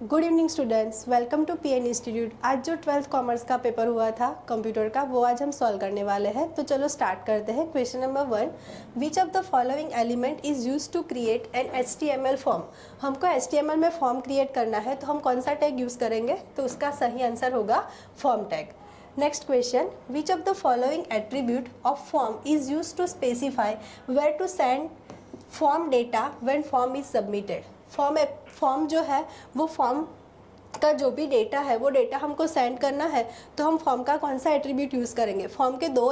Good evening students, welcome to PN institute. आज जो 12th commerce का पेपर हुआ था कंप्यूटर का, वो आज हम सॉल्व करने वाले हैं। तो चलो स्टार्ट करते हैं। Question number 1, which of the following element is use to create an HTML form. हमको HTML में फॉर्म क्रिएट करना है, तो हम कौन सा टैग यूज़ करेंगे? तो उसका सही आंसर होगा form tag. Next question, which of the following attribute of form is use to specify where to send form data when form is submitted. Form जो है वो फॉर्म का जो भी डेटा है वो डेटा हमको सेंड करना है, तो हम फॉर्म का कौन सा एट्रीब्यूट यूज़ करेंगे? फॉर्म के दो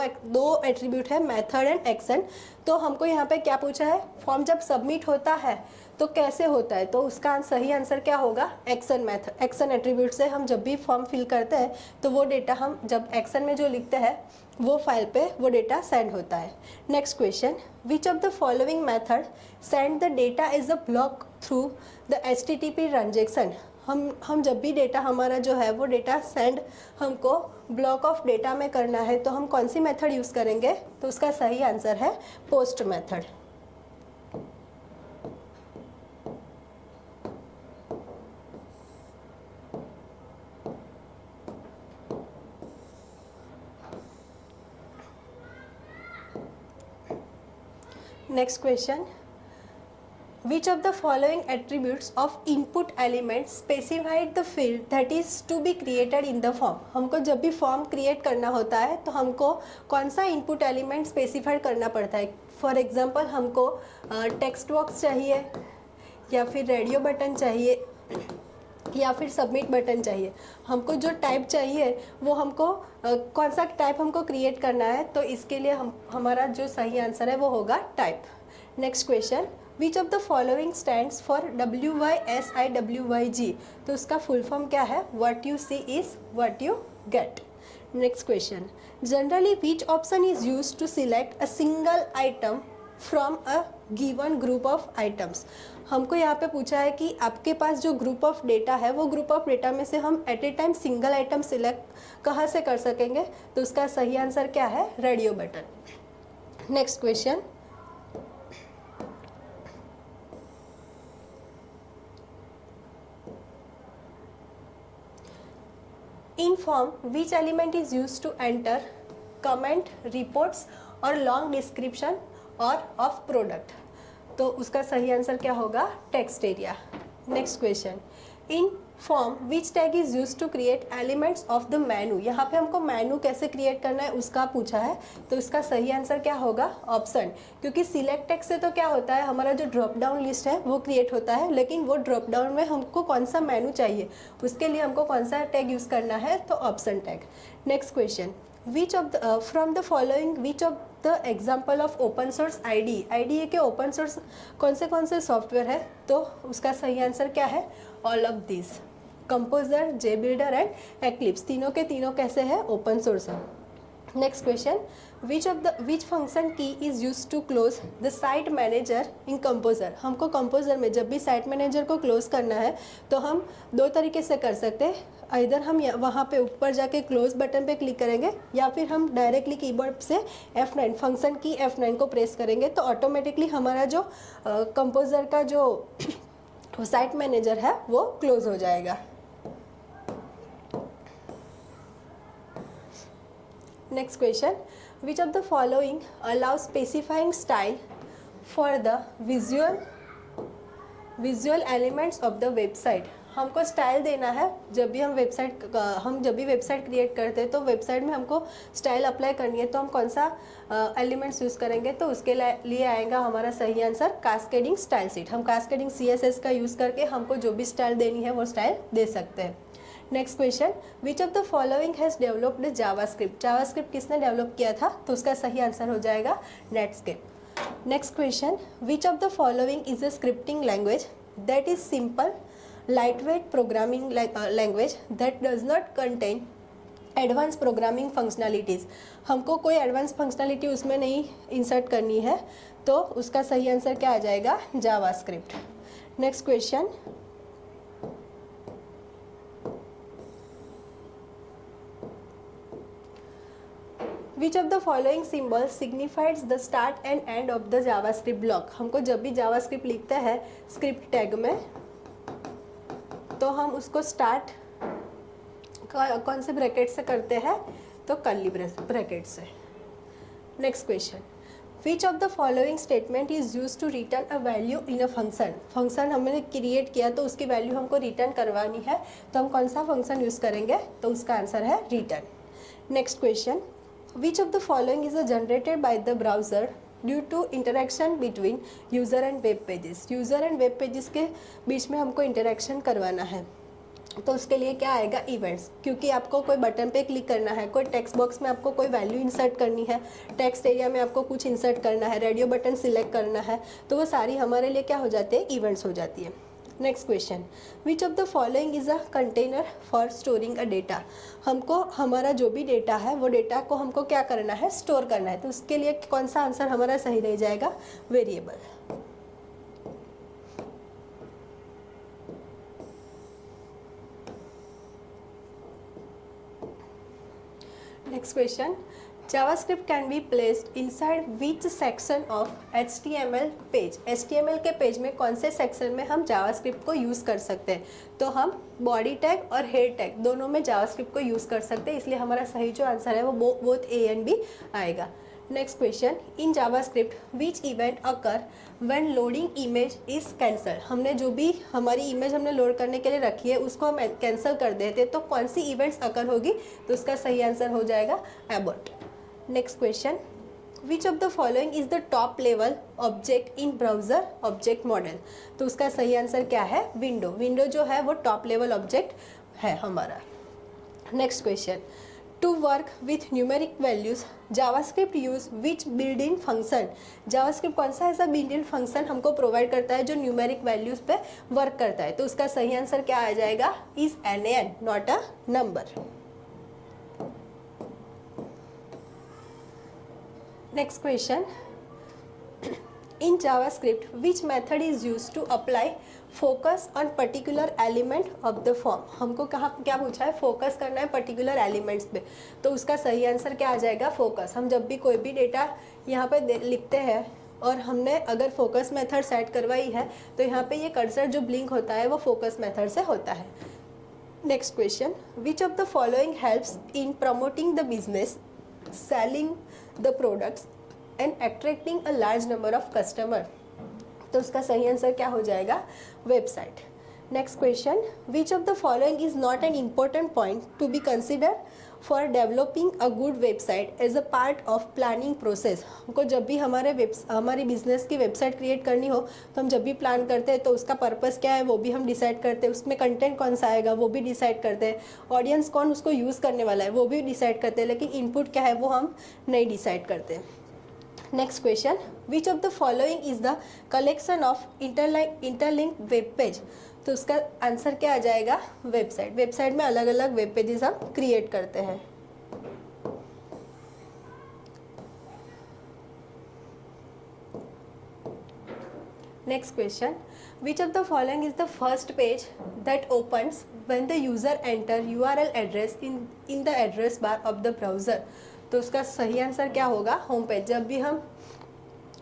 एट्रीब्यूट है, मेथड एंड एक्शन। तो हमको यहाँ पे क्या पूछा है? फॉर्म जब सबमिट होता है तो कैसे होता है? तो उसका सही आंसर क्या होगा? Action method. एक्शन एट्रीब्यूट से हम जब भी फॉर्म फिल करते हैं तो वो डेटा हम जब एक्शन में जो लिखते हैं वो फाइल पे वो डेटा सेंड होता है। Next question, which of the following method send the data is a block through the HTTP transaction. हम जब भी डेटा हमारा जो है वो डेटा सेंड हमको ब्लॉक ऑफ डेटा में करना है, तो हम कौन सी मेथड यूज़ करेंगे? तो उसका सही आंसर है post method. Next question, which of the following attributes of input element specified the field that is to be created in the form। हमको जब भी फॉर्म क्रिएट करना होता है तो हमको कौन सा इनपुट एलिमेंट स्पेसिफाई करना पड़ता है? फॉर एग्जांपल हमको टेक्स्ट बॉक्स चाहिए, या फिर रेडियो बटन चाहिए, या फिर सबमिट बटन चाहिए। हमको जो टाइप चाहिए वो हमको कौन सा टाइप हमको क्रिएट करना है, तो इसके लिए हमारा जो सही आंसर है वो होगा type. Next question, which of the following stands for WYSIWYG। तो उसका फुल फॉर्म क्या है? What you see is what you get. Next question, generally which option is use to select a single item from a given group of items. हमको यहाँ पे पूछा है कि आपके पास जो ग्रुप ऑफ डेटा है वो ग्रुप ऑफ डेटा में से हम at a time single item select कहाँ से कर सकेंगे? तो उसका सही आंसर क्या है? Radio button. Next question, in form which element is used to enter comment, reports और long description और of product। तो उसका सही आंसर क्या होगा? Text area. Next question, in form which tag is use to create elements of the menu. यहाँ पे हमको मेनू कैसे क्रिएट करना है उसका पूछा है, तो इसका सही आंसर क्या होगा? ऑप्शन। क्योंकि सिलेक्ट टैग से तो क्या होता है, हमारा जो ड्रॉप डाउन लिस्ट है वो क्रिएट होता है, लेकिन वो ड्रॉप डाउन में हमको कौन सा मेनू चाहिए उसके लिए हमको कौन सा टैग यूज़ करना है? तो option tag. Next question, which of the from the following which of the example of open source IDE के ओपन सोर्स कौन से सॉफ्टवेयर है? तो उसका सही आंसर क्या है? All of this. Composer, JBuilder and Eclipse, तीनों के तीनों कैसे है? ओपन सोर्स है। Next question, which function key is use to close the site manager in composer. हमको कंपोजर में जब भी साइट मैनेजर को क्लोज करना है तो हम दो तरीके से कर सकते हैं। इधर हम वहाँ पे ऊपर जाके क्लोज बटन पे क्लिक करेंगे, या फिर हम डायरेक्टली कीबोर्ड से F9 फंक्शन की F9 को प्रेस करेंगे, तो ऑटोमेटिकली हमारा जो कंपोजर का जो साइट मैनेजर है वो क्लोज हो जाएगा। Next question, which of the following allow specifying style for the visual elements of the website. हमको स्टाइल देना है जब भी हम वेबसाइट क्रिएट करते हैं, तो वेबसाइट में हमको स्टाइल अप्लाई करनी है, तो हम कौन सा एलिमेंट्स यूज़ करेंगे? तो उसके लिए आएगा हमारा सही आंसर कास्केडिंग स्टाइल शीट। हम कास्केडिंग CSS का यूज़ करके हमको जो भी स्टाइल देनी है वो स्टाइल दे सकते हैं। Next question, which of the following has developed JavaScript. JavaScript किसने डेवलप किया था? तो उसका सही आंसर हो जाएगा Netscape. Next question, which of the following is a scripting language that is simple lightweight programming language that does not contain advanced programming functionalities। हमको कोई एडवांस फंक्शनलिटी उसमें नहीं इंसर्ट करनी है, तो उसका सही आंसर क्या आ जाएगा? JavaScript. Next question, which of the following symbol signifies the start and end of the JavaScript block. हमको जब भी जावास्क्रिप्ट लिखता है स्क्रिप्ट टैग में तो हम उसको स्टार्ट कौन से ब्रैकेट से करते हैं, तो कर्ली ब्रैकेट से। Next question, which of the following statement is use to return a value in a function. Function हमने क्रिएट किया तो उसकी वैल्यू हमको रिटर्न करवानी है, तो हम कौन सा फंक्शन यूज़ करेंगे, तो उसका आंसर है return. Next question, which of the following is generated by the browser due to interaction between user and web pages. User and web pages के बीच में हमको इंटरेक्शन करवाना है, तो उसके लिए क्या आएगा, इवेंट्स। क्योंकि आपको कोई बटन पे क्लिक करना है, कोई टेक्स्ट बॉक्स में आपको कोई वैल्यू इंसर्ट करनी है, टेक्स्ट एरिया में आपको कुछ इंसर्ट करना है, रेडियो बटन सिलेक्ट करना है, तो वो सारी हमारे लिए क्या हो जाती है, इवेंट्स हो जाती है। Next question, which of the following is a container for storing a data. हमको हमारा जो भी डेटा है वो डेटा को हमको क्या करना है, स्टोर करना है, तो उसके लिए कौन सा आंसर हमारा सही रह जाएगा, variable. Next question, JavaScript can be placed inside which section of HTML page. HTML के पेज में कौन से सेक्शन में हम JavaScript को यूज़ कर सकते हैं, तो हम बॉडी टैग और हेड टैग दोनों में JavaScript को यूज़ कर सकते हैं, इसलिए हमारा सही जो आंसर है वो बोथ ए एंड बी आएगा। Next question, in JavaScript which event occur when loading image is cancel. हमने जो भी हमारी इमेज हमने लोड करने के लिए रखी है उसको हम कैंसिल कर देते तो कौन सी इवेंट्स अकर होगी, तो उसका सही आंसर हो जाएगा abort. Next question, which of the following is the top level object in browser object model. तो उसका सही आंसर क्या है, विंडो। विंडो जो है वो टॉप लेवल ऑब्जेक्ट है हमारा। Next question, to work with numeric values JavaScript use which build in function. JavaScript कौन सा ऐसा बिल्ड इन फंक्शन हमको प्रोवाइड करता है जो न्यूमेरिक वैल्यूज पे वर्क करता है, तो उसका सही आंसर क्या आ जाएगा, is an not a number. Next question, in JavaScript which method is use to apply focus on particular element of the form. हमको कहाँ क्या पूछा है, फोकस करना है पर्टिकुलर एलिमेंट्स पे, तो उसका सही आंसर क्या आ जाएगा, फोकस। हम जब भी कोई भी डेटा यहाँ पे लिखते हैं और हमने अगर फोकस मेथड सेट करवाई है तो यहाँ पे ये कर्सर जो ब्लिंक होता है वो फोकस मेथड से होता है। Next question, which of the following helps in promoting the business, selling the products and attracting a large number of customer. तो उसका सही आंसर क्या हो जाएगा, website. Next question, which of the following is not an important point to be consider for developing a good website as a part of planning process. हमको जब भी हमारी बिजनेस की वेबसाइट क्रिएट करनी हो तो हम जब भी प्लान करते हैं तो उसका पर्पस क्या है वो भी हम डिसाइड करते हैं, उसमें कंटेंट कौन सा आएगा वो भी डिसाइड करते हैं, ऑडियंस कौन उसको यूज़ करने वाला है वो भी डिसाइड करते हैं, लेकिन इनपुट क्या है वो हम नहीं डिसाइड करते। Next question, which of the following is the collection of interlink web page. तो उसका आंसर क्या आ जाएगा, वेबसाइट। वेबसाइट में अलग अलग वेब पेजेस हम क्रिएट करते हैं। Next question, which of the following is the first page that opens when the user enter URL address in the address bar of the browser. तो उसका सही आंसर क्या होगा, होम पेज। जब भी हम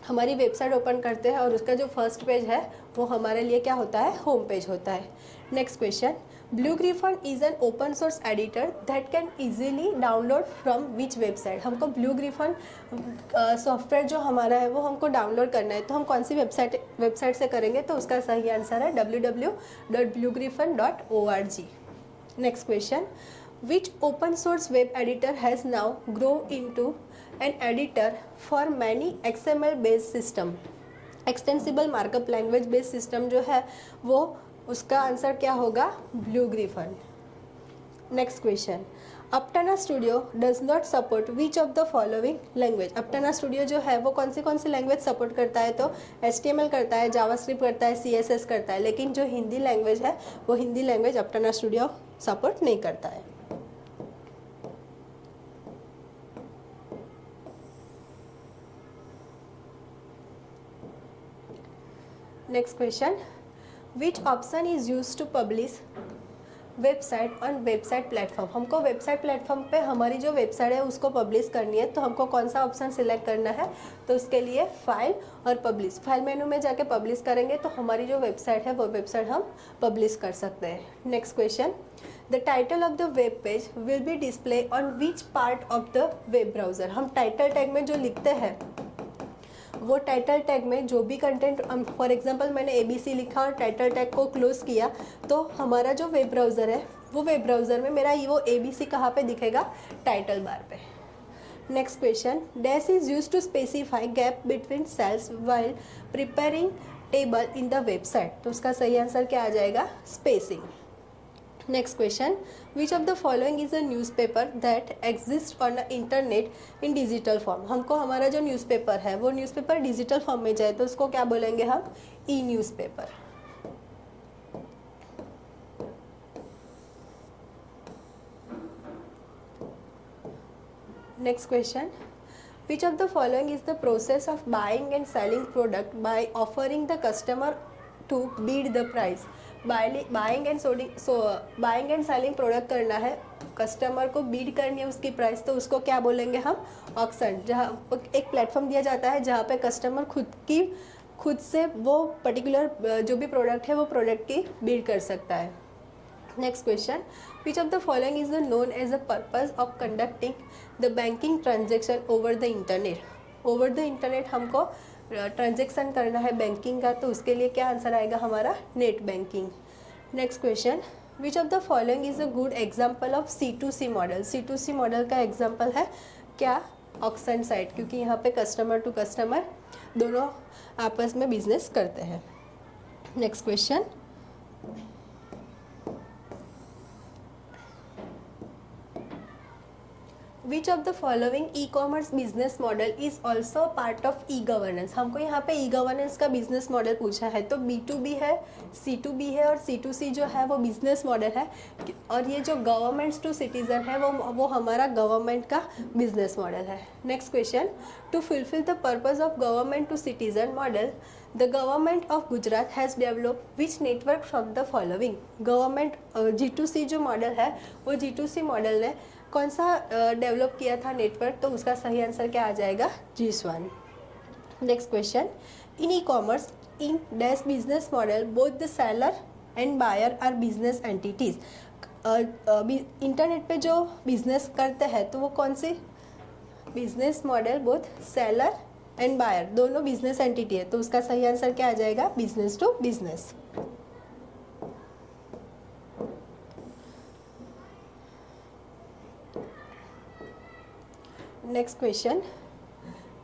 हमारी वेबसाइट ओपन करते हैं और उसका जो फर्स्ट पेज है वो हमारे लिए क्या होता है, होम पेज होता है। Next question, blue Griffin is an open source editor that can easily download from which website. हमको ब्लू ग्रिफन सॉफ्टवेयर जो हमारा है वो हमको डाउनलोड करना है, तो हम कौन सी वेबसाइट से करेंगे, तो उसका सही आंसर है www.bluegriffon.org। Next question, which open source web editor has now grown into an editor for many XML based system। Extensible markup language based system जो है वो उसका आंसर क्या होगा, Blue Griffon. Next question, Aptana Studio does not support which of the following language. Aptana Studio जो है वो कौन सी लैंग्वेज सपोर्ट करता है, तो HTML करता है, जावास्क्रिप्ट करता है, CSS करता है, लेकिन जो हिंदी लैंग्वेज है वो Hindi language Aptana studio support नहीं करता है। Next question, which option is used to publish website on website platform, हमको वेबसाइट प्लेटफॉर्म पे हमारी जो वेबसाइट है उसको पब्लिश करनी है, तो हमको कौन सा ऑप्शन सिलेक्ट करना है, तो उसके लिए फाइल और पब्लिश। फाइल मेनू में जाके पब्लिश करेंगे तो हमारी जो वेबसाइट है वो वेबसाइट हम पब्लिश कर सकते हैं। Next question, the title of the web page will be display on which part of the web browser. हम टाइटल टैग में जो लिखते हैं वो टाइटल टैग में जो भी कंटेंट, फॉर एग्जांपल मैंने ABC लिखा और टाइटल टैग को क्लोज किया, तो हमारा जो वेब ब्राउज़र है वो वेब ब्राउज़र में मेरा वो ABC कहाँ पे दिखेगा, टाइटल बार पे। Next question, dash is use to specify gap between cells while preparing table in the website, तो उसका सही आंसर क्या आ जाएगा, spacing. Next question, which of the following is a newspaper that exist on the internet in digital form. हमको हमारा जो newspaper है वो न्यूज़पेपर डिजिटल फॉर्म में जाए तो उसको क्या बोलेंगे हम, e newspaper. Next question, which of the following is the process of buying and selling product by offering the customer to beat the price. Buying and selling product करना है, customer को बीट करनी है उसकी प्राइस, तो उसको क्या बोलेंगे हम, ऑक्शन। जहाँ एक प्लेटफॉर्म दिया जाता है जहाँ पे कस्टमर खुद से वो पर्टिकुलर जो भी प्रोडक्ट है वो प्रोडक्ट की बीट कर सकता है। Next question, which of the following is the known as a purpose of conducting the banking transaction over the internet. Over the internet हमको ट्रांजेक्शन करना है बैंकिंग का, तो उसके लिए क्या आंसर आएगा हमारा, net banking. Next question, which of the following is a good example of C2C model. C2C model का एग्जाम्पल है क्या, ऑक्शन साइट, क्योंकि यहाँ पे कस्टमर टू कस्टमर दोनों आपस में बिजनेस करते हैं। Next question, which of the following E commerce business model is also part of e governance. हमको यहाँ पे ई गवर्नेंस का बिजनेस मॉडल पूछा है, तो B2B है, C2B है और C2C जो है वो बिजनेस मॉडल है, और ये जो गवर्नमेंट्स टू सिटीजन है वो हमारा गवर्नमेंट का बिजनेस मॉडल है। Next question, to fulfil the purpose of government to citizen model the government of Gujarat has develop which network from the following. Government G2C जो मॉडल है वो G2C मॉडल ने कौन सा डेवलप किया था नेटवर्क, तो उसका सही आंसर क्या आ जाएगा, GSWAN। Next question, in e commerce in dash business model both the seller and buyer are business entities. Internet पे जो बिजनेस करते हैं तो वो कौन सी business model, both seller and buyer दोनों बिजनेस एंटिटी है, तो उसका सही आंसर क्या आ जाएगा, business to business. Next question,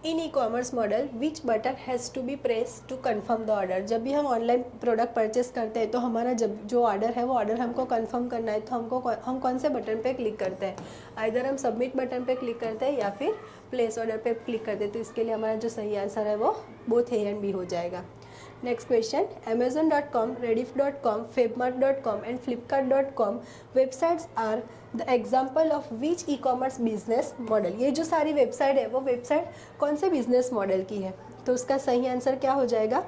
in e commerce model which button has to be press to confirm the order. जब भी हम ऑनलाइन प्रोडक्ट परचेस करते हैं तो हमारा जब जो ऑर्डर है वो ऑर्डर हमको कंफर्म करना है, तो हम कौन से बटन पे क्लिक करते हैं, आइदर हम सबमिट बटन पे क्लिक करते हैं या फिर प्लेस ऑर्डर पे क्लिक करते हैं, तो इसके लिए हमारा जो सही आंसर है वो बोथ ए एंड बी हो जाएगा। Next question, Amazon.com, Rediff.com, Fabmart.com and Flipkart.com websites are the example of which e commerce business model. ये जो सारी वेबसाइट है वो वेबसाइट कौन से बिजनेस मॉडल की है, तो उसका सही आंसर क्या हो जाएगा,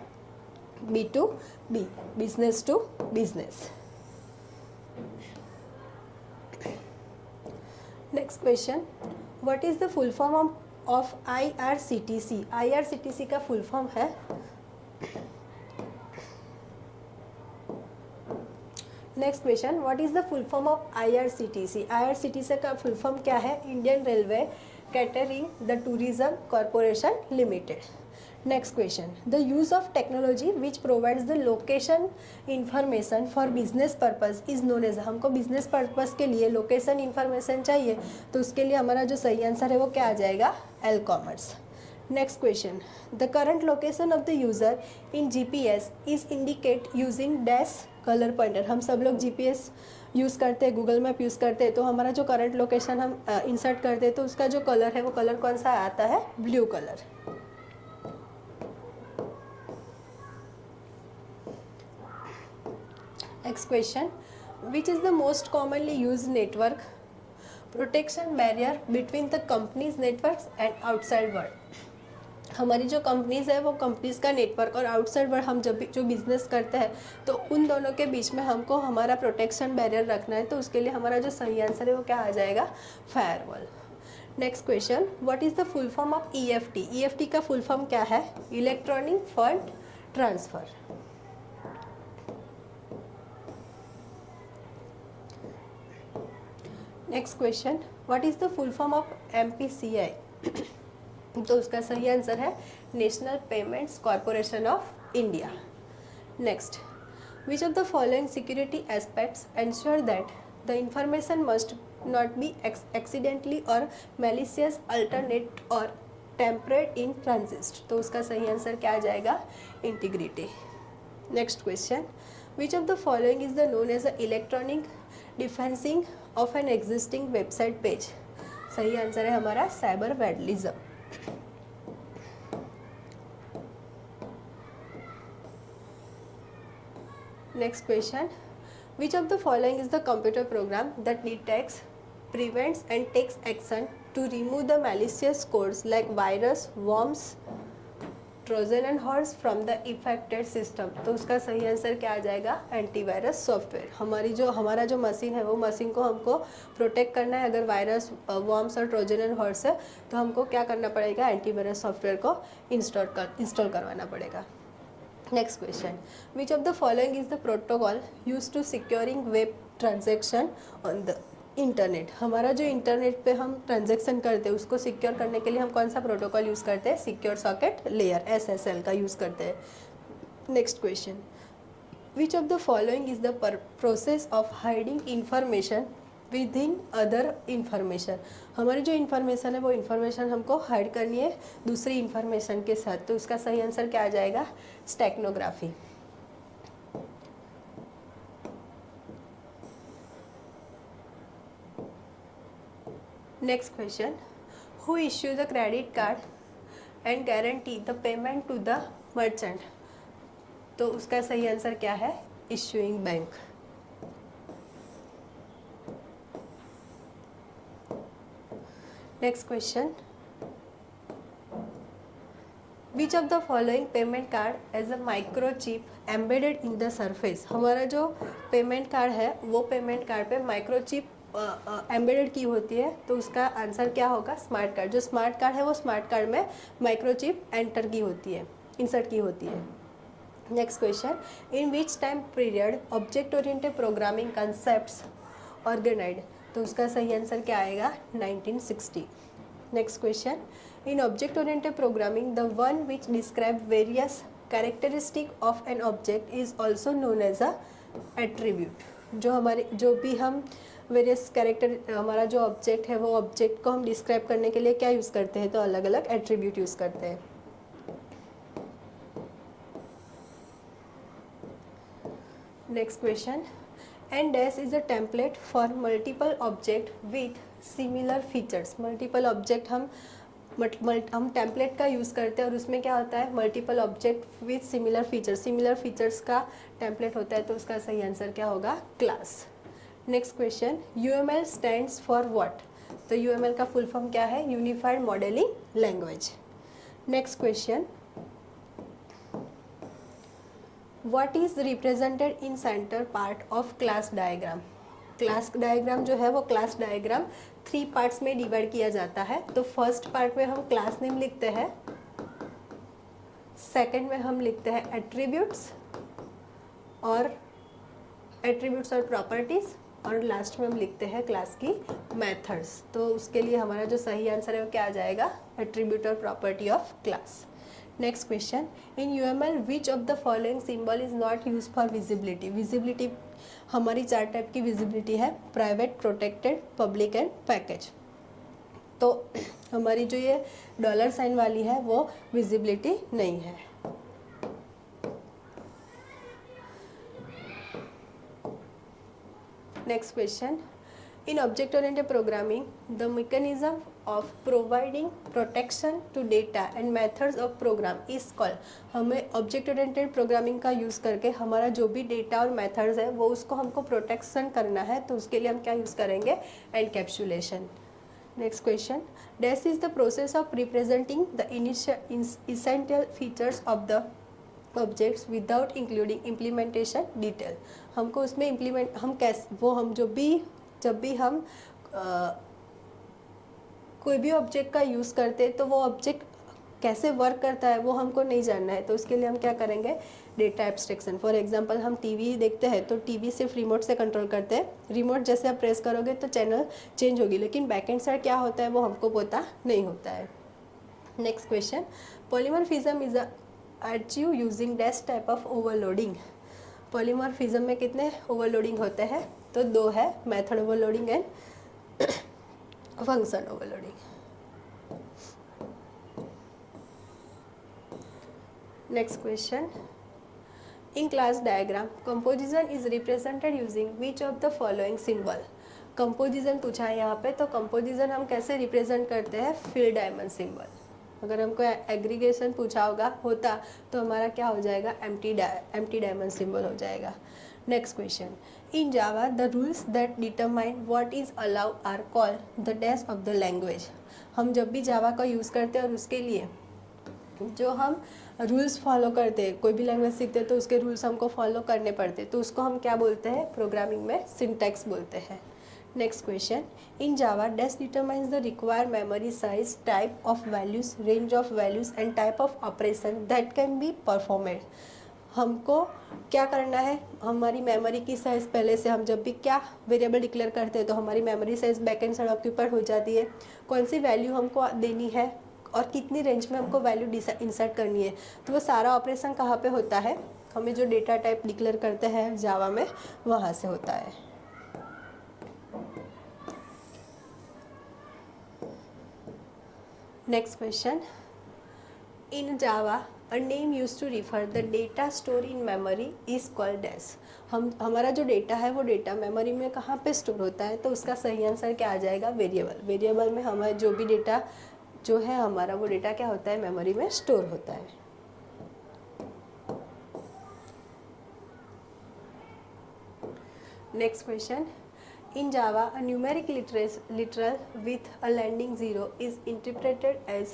B2B, business to business. Next question, what is the full form of IRCTC। IRCTC का फुल फॉर्म है, next question, what is the full form of IRCTC। IRCTC का फुल फॉर्म क्या है, Indian railway catering the tourism corporation limited. Next question, the use of technology which provides the location information for business purpose is known as. हमको business purpose के लिए location information चाहिए, तो उसके लिए हमारा जो सही आंसर है वो क्या आ जाएगा, L commerce. Next question, the current location of the user in GPS is indicate using dash colour pointer. हम सब लोग GPS यूज़ करते हैं, गूगल मैप यूज़ करते हैं, तो हमारा जो करंट लोकेशन हम इंसर्ट करते हैं तो उसका जो कलर है वो कलर कौन सा आता है, blue colour. Next question, which is the most commonly use network protection barrier between the companies networks and outside world. हमारी जो कंपनीज़ है वो कंपनीज़ का नेटवर्क और आउटसाइड वर्ल्ड हम जब भी जो बिजनेस करते हैं तो उन दोनों के बीच में हमको हमारा प्रोटेक्शन बैरियर रखना है, तो उसके लिए हमारा जो सही आंसर है वो क्या आ जाएगा, firewall. Next question, what is the full form of EFT? EFT का फुल फॉर्म क्या है? Electronic fund transfer. Next question, what is the full form of MPCI? तो उसका सही आंसर है national payments corporation of India. Next, which of the following security aspects ensure that the information must not be accidentally और malicious alternate और temperate इन ट्रांजिस्ट? तो उसका सही answer क्या आ जाएगा, integrity. Next question, which of the following is the known as the electronic defacing of an existing website page? सही answer है हमारा cyber vandalism. Next question, which of the following is the computer program that detects, prevents and takes action to remove the malicious codes like virus, worms, Trojan and horse from the affected system? तो उसका सही answer क्या आ जाएगा, antivirus software. हमारा जो machine है वो मशीन को हमको प्रोटेक्ट करना है, अगर वायरस, वर्म्स और ट्रोजन एंड हॉर्स है तो हमको क्या करना पड़ेगा, एंटीवायरस सॉफ्टवेयर को इंस्टॉल करवाना पड़ेगा। Next question, which of the following is the protocol use to securing web transaction on the internet? हमारा जो इंटरनेट पे हम ट्रांजेक्शन करते हैं उसको सिक्योर करने के लिए हम कौन सा प्रोटोकॉल यूज़ करते हैं, सिक्योर सॉकेट लेयर SSL का यूज़ करते हैं। Next question, which of the following is the process of hiding information with in other information? हमारी जो इन्फॉर्मेशन है वो इन्फॉर्मेशन हमको हाइड करनी है दूसरी इन्फॉर्मेशन के साथ, तो उसका सही आंसर क्या आ जाएगा, steganography. Next question, who issue the credit card and guarantee the payment to the merchant? तो उसका सही आंसर क्या है, issuing bank. Next question, which of the following payment card has a microchip embedded in the surface? हमारा जो payment card है वो payment card पे माइक्रोचिप एम्बेडेड की होती है, तो उसका आंसर क्या होगा, स्मार्ट कार्ड। जो स्मार्ट कार्ड है वो स्मार्ट कार्ड में माइक्रोचिप इंसर्ट की होती है। Next question, in which time period object oriented programming concepts organized? तो उसका सही आंसर क्या आएगा, 1960। Next question, in object oriented programming the one which describe various characteristic of an object is also known as a attribute. जो भी हम various character, हमारा जो ऑब्जेक्ट है वो ऑब्जेक्ट को हम डिस्क्राइब करने के लिए क्या यूज़ करते हैं, तो अलग अलग एट्रीब्यूट यूज़ करते हैं। Next question, an dash is a template for multiple object with similar features? Multiple object हम टेम्पलेट का यूज़ करते हैं और उसमें क्या होता है, multiple object with similar features का टेम्पलेट होता है, तो उसका सही आंसर क्या होगा, class. Next question, UML stands for what? तो UML का फुल फॉर्म क्या है, unified modelling language. Next question, what is represented in centre part of class diagram? Class diagram जो है वो क्लास डायग्राम 3 पार्ट्स में डिवाइड किया जाता है। तो फर्स्ट पार्ट में हम क्लास नेम लिखते हैं, सेकंड में हम लिखते हैं एट्रीब्यूट्स और प्रॉपर्टीज़, और लास्ट में हम लिखते हैं क्लास की मेथड्स। तो उसके लिए हमारा जो सही आंसर है वो क्या आ जाएगा, एट्रीब्यूट और property of class. Next question, in UML which of the following symbol is not use for visibility? Visibility हमारी 4 टाइप की विजिबिलिटी है, private, protected, public and package. तो हमारी जो ये $साइन वाली है वो विजिबिलिटी नहीं है। Next question, in object oriented programming the mechanism of providing protection to data and methods of program is called? हमें ऑब्जेक्ट ओरिएंटेड प्रोग्रामिंग का यूज़ करके हमारा जो भी डेटा और मेथड्स है वो उसको हमको प्रोटेक्शन करना है, तो उसके लिए हम क्या यूज़ करेंगे, encapsulation. Next question, dash is the process of representing the essential features of the objects without including implementation detail. हमको उसमें इम्प्लीमेंट हम कैसे वो हम जब भी हम कोई भी ऑब्जेक्ट का यूज़ करते हैं तो वो ऑब्जेक्ट कैसे वर्क करता है वो हमको नहीं जानना है, तो उसके लिए हम क्या करेंगे, डेटा एब्स्ट्रैक्शन। फॉर एग्जांपल हम टीवी देखते हैं तो टीवी सिर्फ रिमोट से कंट्रोल करते हैं, रिमोट जैसे आप प्रेस करोगे तो चैनल चेंज होगी, लेकिन बैक एंड साइड क्या होता है वो हमको पता नहीं होता है। Next question, polymorphism is achieve using dash type of overloading. Polymorphism में कितने ओवरलोडिंग होते हैं, तो 2 है, method overloading and function overloading. Next question, in class diagram composition is represented using which of the following symbol. Composition पूछा है यहाँ पे, तो कंपोजिशन हम कैसे रिप्रेजेंट करते हैं, फिल डायमंड सिंबल। अगर हमको एग्रीगेशन पूछा होता तो हमारा क्या हो जाएगा, एम्प्टी डायमंड सिंबल हो जाएगा। Next question, in Java the rules that determine what is allowed are called the dash of the language. हम जब भी जावा का यूज़ करते हैं और उसके लिए जो हम रूल्स फॉलो करते हैं, कोई भी लैंग्वेज सीखते हैं तो उसके रूल्स हमको फॉलो करने पड़ते हैं, तो उसको हम क्या बोलते हैं, प्रोग्रामिंग में सिंटैक्स बोलते हैं। Next question, in Java dash determines the required memory size, type of values, range of values and type of operation that can be performed. हमको क्या करना है, हमारी मेमोरी की साइज़ पहले से हम जब भी क्या वेरिएबल डिक्लेयर करते हैं तो हमारी memory size back and side occupied हो जाती है, कौन सी वैल्यू हमको देनी है और कितनी रेंज में हमको वैल्यू इंसर्ट करनी है, तो वो सारा ऑपरेशन कहाँ पे होता है, हमें जो डेटा टाइप डिक्लेयर करते हैं जावा में वहाँ से होता है। Next question, in Java a name use to refer the data store in memory is called dash. हमारा जो डेटा है वो डेटा मेमोरी में कहाँ पे स्टोर होता है, तो उसका सही आंसर क्या आ जाएगा, वेरिएबल। वेरिएबल में हमारा जो भी डेटा जो है हमारा वो डेटा क्या होता है, मेमोरी में स्टोर होता है। Next question, in Java a numeric literal with a landing 0 is interpreted as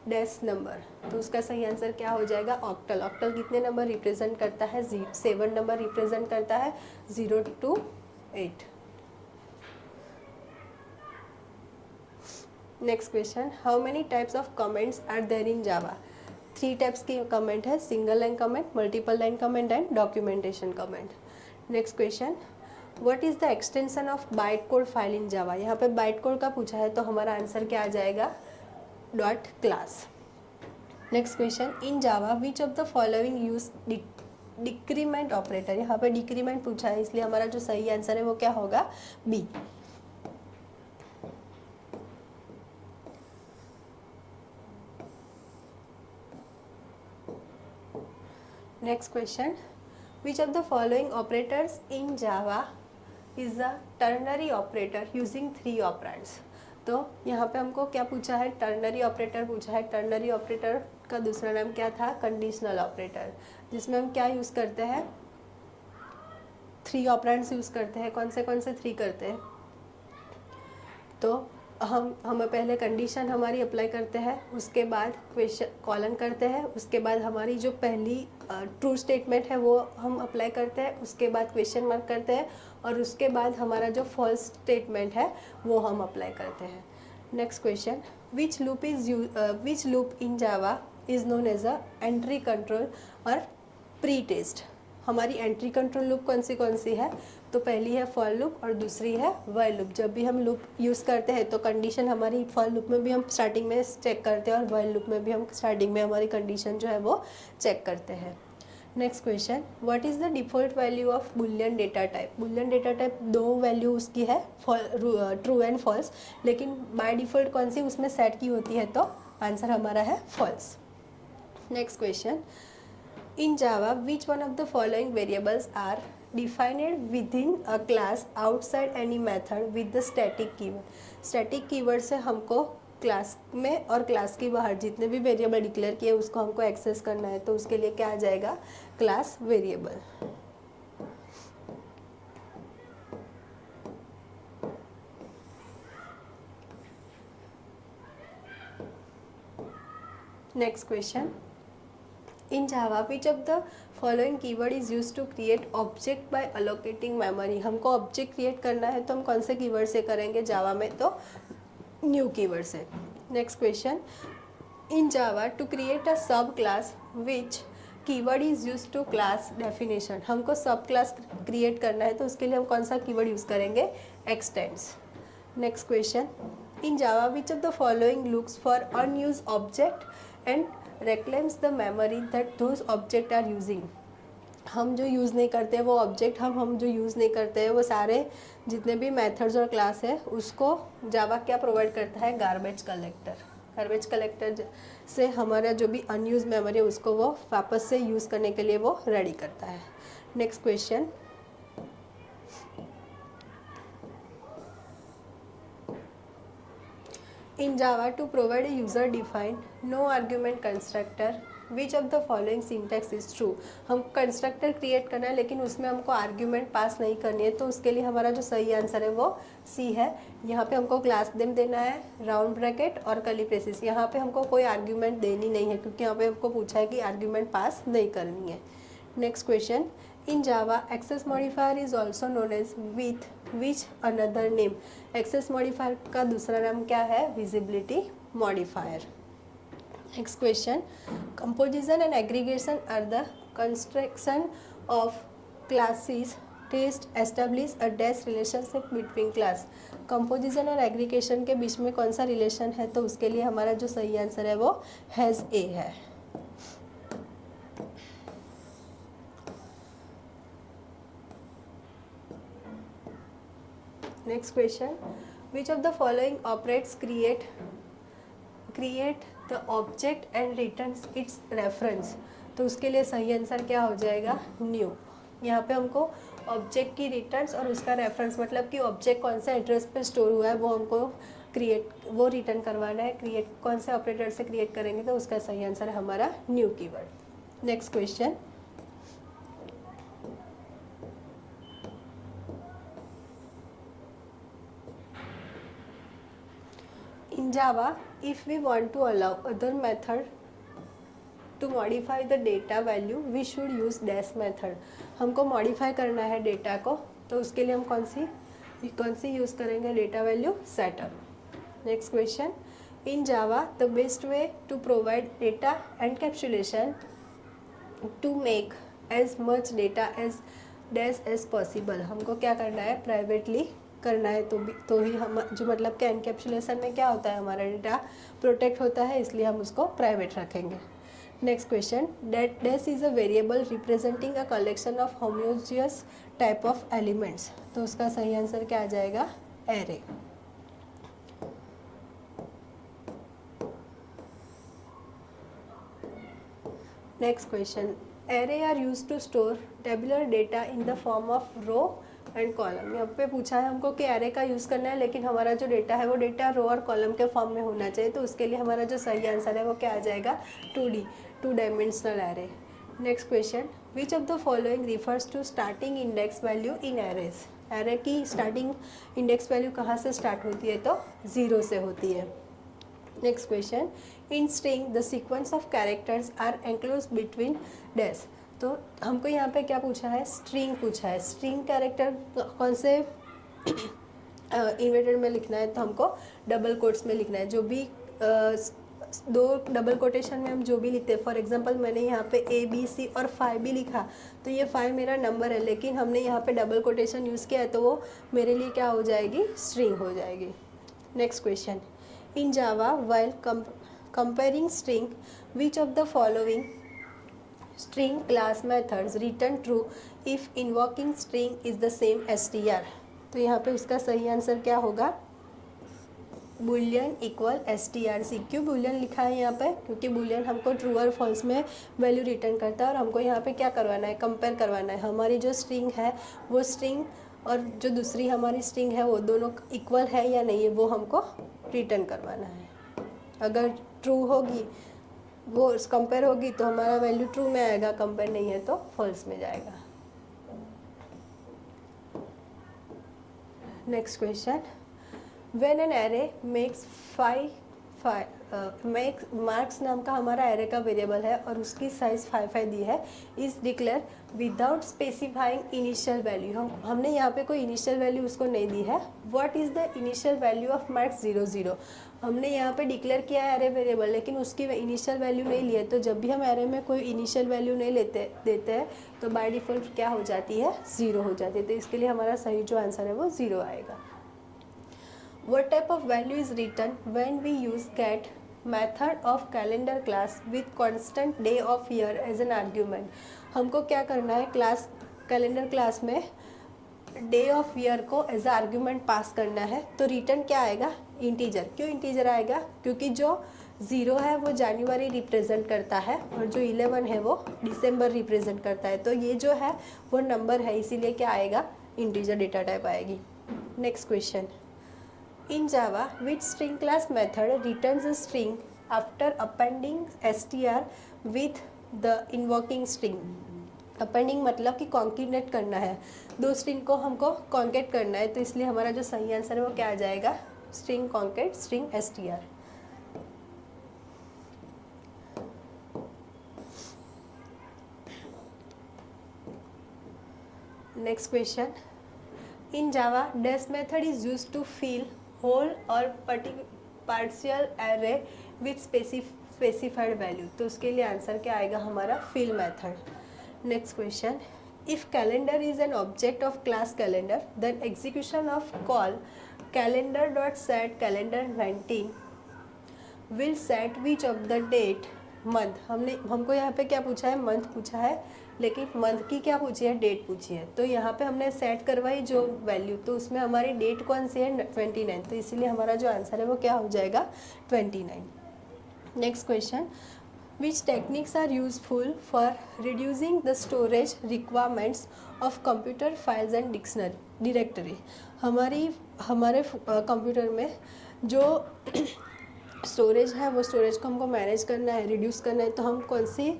dash number. तो उसका सही आंसर क्या हो जाएगा, ऑक्टल। ऑक्टल कितने नंबर रिप्रेजेंट करता है, 7 नंबर रिप्रेजेंट करता है, 0 to 8। Next question, how many types of comments are there in Java. 3 types की कमेंट है, single line comment, multiple line comment and documentation comment. Next question, what is the extension of byte code file in Java. यहाँ पे byte code का पूछा है तो हमारा answer क्या आ जाएगा, dot class. Next question, in Java which of the following use decrement operator. यहाँ पे डिक्रीमेंट पूछा है इसलिए हमारा जो सही आंसर है वो क्या होगा, B. Next question, which of the following operators in Java is a ternary operator using 3 operands. तो यहाँ पे हमको क्या पूछा है, टर्नरी ऑपरेटर पूछा है। टर्नरी ऑपरेटर का दूसरा नाम क्या था, कंडीशनल ऑपरेटर, जिसमें हम क्या यूज़ करते हैं, 3 ऑपरेंड्स यूज़ करते हैं। कौन से 3 करते हैं, तो हम पहले कंडीशन हमारी अप्लाई करते हैं, उसके बाद क्वेश्चन कॉलन करते हैं, उसके बाद हमारी जो पहली ट्रू स्टेटमेंट है वो हम अप्लाई करते हैं, उसके बाद क्वेश्चन मार्क करते हैं और उसके बाद हमारा जो फॉल्स स्टेटमेंट है वो हम अप्लाई करते हैं। Next question, which loop in Java is known as a entry control और प्री टेस्ट। हमारी एंट्री कंट्रोल लूप कौन सी है, तो पहली है फॉर लूप और दूसरी है व्हाइल लूप। जब भी हम लूप यूज़ करते हैं तो कंडीशन हमारी फॉर लूप में भी हम स्टार्टिंग में चेक करते हैं और व्हाइल लूप में भी हम स्टार्टिंग में हमारी कंडीशन जो है वो चेक करते हैं। Next question, what is the default value of Boolean data type. Boolean data type 2 value उसकी है, ट्रू एंड फॉल्स, लेकिन बाय डिफ़ॉल्ट कौन सी उसमें सेट की होती है, तो आंसर हमारा है false. Next question, in Java which one of the following variables are defined within a class outside any method with the static keyword। static keyword से हमको क्लास में और क्लास के बाहर जितने भी वेरिएबल डिक्लेयर किए उसको हमको एक्सेस करना है, तो उसके लिए क्या आ जाएगा, class variable. Next question, in Java which of the following keyword is use to create object by allocating memory. हमको ऑब्जेक्ट क्रिएट करना है तो हम कौन से कीवर्ड से करेंगे जावा में, तो न्यू कीवर्ड से। Next question, in Java to create a subclass which keyword is use to class definition. हमको सब क्लास क्रिएट करना है तो उसके लिए हम कौन सा कीवर्ड यूज़ करेंगे, x tends. Next question, in Java which of the following looks for unused object and reclaims the memory that those object are using। हम जो यूज़ नहीं करते हैं वो ऑब्जेक्ट, हम जो यूज़ नहीं करते हैं वो सारे जितने भी मेथड्स और क्लास है उसको जावा क्या प्रोवाइड करता है, गार्बेज कलेक्टर। गार्बेज कलेक्टर से हमारा जो भी अनयूज मेमोरी है उसको वो वापस से यूज़ करने के लिए वो रेडी करता है। Next question, in Java to provide a user defined no argument constructor which of the following syntax is true। हम कंस्ट्रक्टर क्रिएट करना है लेकिन उसमें हमको आर्ग्यूमेंट पास नहीं करनी है तो उसके लिए हमारा जो सही आंसर है वो सी है। यहाँ पे हमको क्लास नेम देना है, राउंड ब्रैकेट और कर्ली ब्रेसेस। यहाँ पे हमको कोई आर्ग्यूमेंट देनी नहीं है क्योंकि यहाँ पे हमको पूछा है कि आर्ग्यूमेंट पास नहीं करनी है। Next question, in Java access modifier is also known as with which another name. Access modifier का दूसरा नाम क्या है, visibility modifier. Next question, composition and aggregation are the construction of classes test establish a dash relationship between class. Composition और aggregation के बीच में कौन सा रिलेशन है, तो उसके लिए हमारा जो सही आंसर है वो हैज़ ए है। Next question, which of the following operates create the object and returns it's reference. तो उसके लिए सही आंसर क्या हो जाएगा, न्यू। यहाँ पे हमको ऑब्जेक्ट की रिटर्न्स और उसका रेफरेंस मतलब कि ऑब्जेक्ट कौन से एड्रेस पे स्टोर हुआ है वो हमको वो रिटर्न करवाना है। क्रिएट कौन से ऑपरेटर से क्रिएट करेंगे तो उसका सही आंसर है हमारा new keyword. Next question, in Java if we want to allow other method to modify the data value we should use dash method। हमको modify करना है डेटा को तो उसके लिए हम कौन सी यूज़ करेंगे, data value setup. Next question, in Java the best way to provide data encapsulation to make as much data as dash as possible. हमको क्या करना है, प्राइवेटली करना है तो ही हम जो मतलब कि एनकैप्सुलेशन में क्या होता है, हमारा डेटा प्रोटेक्ट होता है इसलिए हम उसको प्राइवेट रखेंगे। Next question, dash is a variable representing a collection of homogeneous type of elements. तो उसका सही आंसर क्या आ जाएगा, array. Next question, array are use to store tabular data in the form of row and column. यहाँ पे पूछा है हमको कि एरे का यूज़ करना है लेकिन हमारा जो डेटा है वो डेटा रो और कॉलम के फॉर्म में होना चाहिए तो उसके लिए हमारा जो सही आंसर है वो क्या आ जाएगा, 2D, 2 dimensional array. Next question, which of the following refers to starting index value in arrays. Array की स्टार्टिंग इंडेक्स वैल्यू कहाँ से स्टार्ट होती है, तो 0 से होती है। Next question, in string the sequence of characters are enclose between dash. तो हमको यहाँ पे क्या पूछा है, स्ट्रिंग पूछा है। स्ट्रिंग कैरेक्टर कौन से इन्वर्टेड में लिखना है, तो हमको डबल कोट्स में लिखना है। जो भी 2 डबल कोटेशन में हम जो भी लिखते हैं, फॉर एग्जांपल मैंने यहाँ पे ABC और 5 भी लिखा तो ये 5 मेरा नंबर है लेकिन हमने यहाँ पे डबल कोटेशन यूज़ किया है तो वो मेरे लिए क्या हो जाएगी, स्ट्रिंग हो जाएगी। Next question, in Java while comparing string which of the following string class methods return true if invoking string is the same str। तो यहाँ पे उसका सही आंसर क्या होगा, boolean इक्वल strc। क्यों boolean लिखा है यहाँ पे, क्योंकि boolean हमको ट्रू और फॉल्स में वैल्यू रिटर्न करता है और हमको यहाँ पे क्या करवाना है, कंपेयर करवाना है हमारी जो स्ट्रिंग है वो स्ट्रिंग और जो दूसरी हमारी स्ट्रिंग है वो दोनों इक्वल है या नहीं है वो हमको रिटर्न करवाना है। अगर ट्रू होगी वो कंपेयर होगी तो हमारा वैल्यू ट्रू में आएगा, कंपेयर नहीं है तो फॉल्स में जाएगा। Next question, when an array makes 5 marks नाम का हमारा एरे का वेरिएबल है और उसकी साइज 5 दी है, is declare without specifying initial value. हमने यहाँ पे कोई इनिशियल वैल्यू उसको नहीं दी है। What is the initial value of marks 0 हमने यहाँ पे डिक्लेयर किया है एरे वेरिएबल, लेकिन उसकी इनिशियल वैल्यू नहीं ली है। तो जब भी हम एरे में कोई इनिशियल वैल्यू नहीं देते हैं तो बाय डिफ़ॉल्ट क्या हो जाती है, 0 हो जाती है। तो इसके लिए हमारा सही जो आंसर है वो 0 आएगा। What type of value is written when we use get method of calendar class with constant day of year as an argument? हमको क्या करना है, क्लास कैलेंडर क्लास में डे ऑफ ईयर को एज अ आर्ग्यूमेंट पास करना है। तो return क्या आएगा, इंटीजर। क्यों इंटीजर आएगा, क्योंकि जो 0 है वो जनवरी रिप्रेजेंट करता है और जो 11 है वो दिसंबर रिप्रेजेंट करता है। तो ये जो है वो नंबर है, इसीलिए क्या आएगा, इंटीजर डेटा टाइप आएगी। Next question, in Java, which string class method returns a string after appending str with the invoking string? appending मतलब कि कॉन्केटेट करना है, दो स्ट्रिंग को हमको कॉन्केट करना है। तो इसलिए हमारा जो सही आंसर है वो क्या आ जाएगा, string concat string str। Next question, in Java, dash method is used to fill whole और partial array with specified value। तो उसके लिए आंसर क्या आएगा हमारा, fill method. Next question, if calendar is an object of class calendar, then execution of call calendar.set calendar 19 will set which of the date month. हमको यहाँ पे क्या पूछा है, मंथ पूछा है, लेकिन मंथ की क्या पूछी है, डेट पूछी है। तो यहाँ पे हमने सेट करवाई जो वैल्यू, तो उसमें हमारी डेट कौन सी है, 29। तो इसीलिए हमारा जो आंसर है वो क्या हो जाएगा, 29। Next question, which techniques are useful for reducing the storage requirements of computer files and directory. हमारे कंप्यूटर में जो स्टोरेज है वो स्टोरेज को हमको मैनेज करना है, रिड्यूस करना है। तो हम कौन सी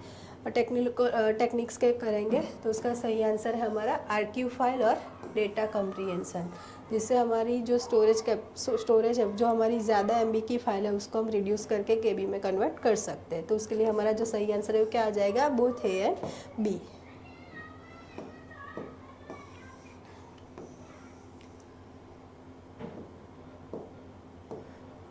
टेक्निक्स के करेंगे, तो उसका सही आंसर है हमारा आर्काइव फाइल और डेटा कम्प्रीहेंशन। जिससे हमारी जो स्टोरेज है, जो हमारी ज़्यादा MB की फाइल है, उसको हम रिड्यूस करके KB में कन्वर्ट कर सकते हैं। तो उसके लिए हमारा जो सही आंसर है वो क्या आ जाएगा, both A and B।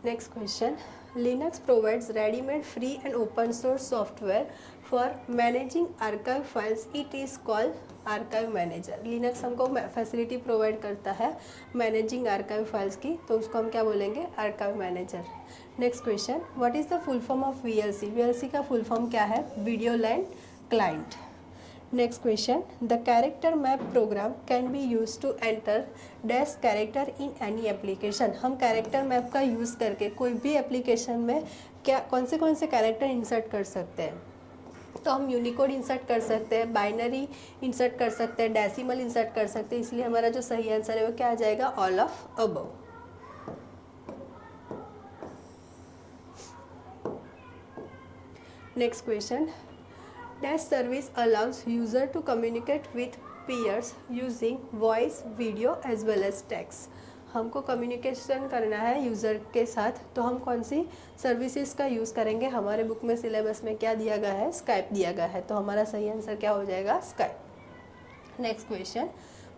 Next question, Linux provides ready-made free and open source software for managing archive files. It is called archive manager। Linux हमको फैसिलिटी प्रोवाइड करता है मैनेजिंग आर्काइव फाइल्स की, तो उसको हम क्या बोलेंगे, archive manager. Next question, what is the full form of VLC? VLC का फुल फॉर्म क्या है, video land client. Next question, the character map program can be use to enter dash character in any application. हम character map का use करके कोई भी application में कौन से कैरेक्टर इंसर्ट कर सकते हैं। तो हम यूनिकोड इंसर्ट कर सकते हैं, बाइनरी इंसर्ट कर सकते हैं, डेसिमल इंसर्ट कर सकते हैं। इसलिए हमारा जो सही आंसर है वो क्या आ जाएगा, all of above. Next question, Dash service allows user to communicate with peers using voice, video as well as text। हमको कम्युनिकेशन करना है यूज़र के साथ, तो हम कौन सी सर्विसेज का यूज़ करेंगे। हमारे बुक में सिलेबस में क्या दिया गया है, स्काइप दिया गया है। तो हमारा सही आंसर क्या हो जाएगा, Skype. Next question,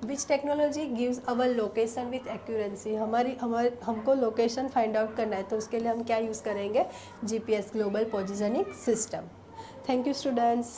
which technology gives our location with accuracy. हमको लोकेशन फाइंड आउट करना है, तो उसके लिए हम क्या यूज़ करेंगे, GPS global positioning system. Thank you students।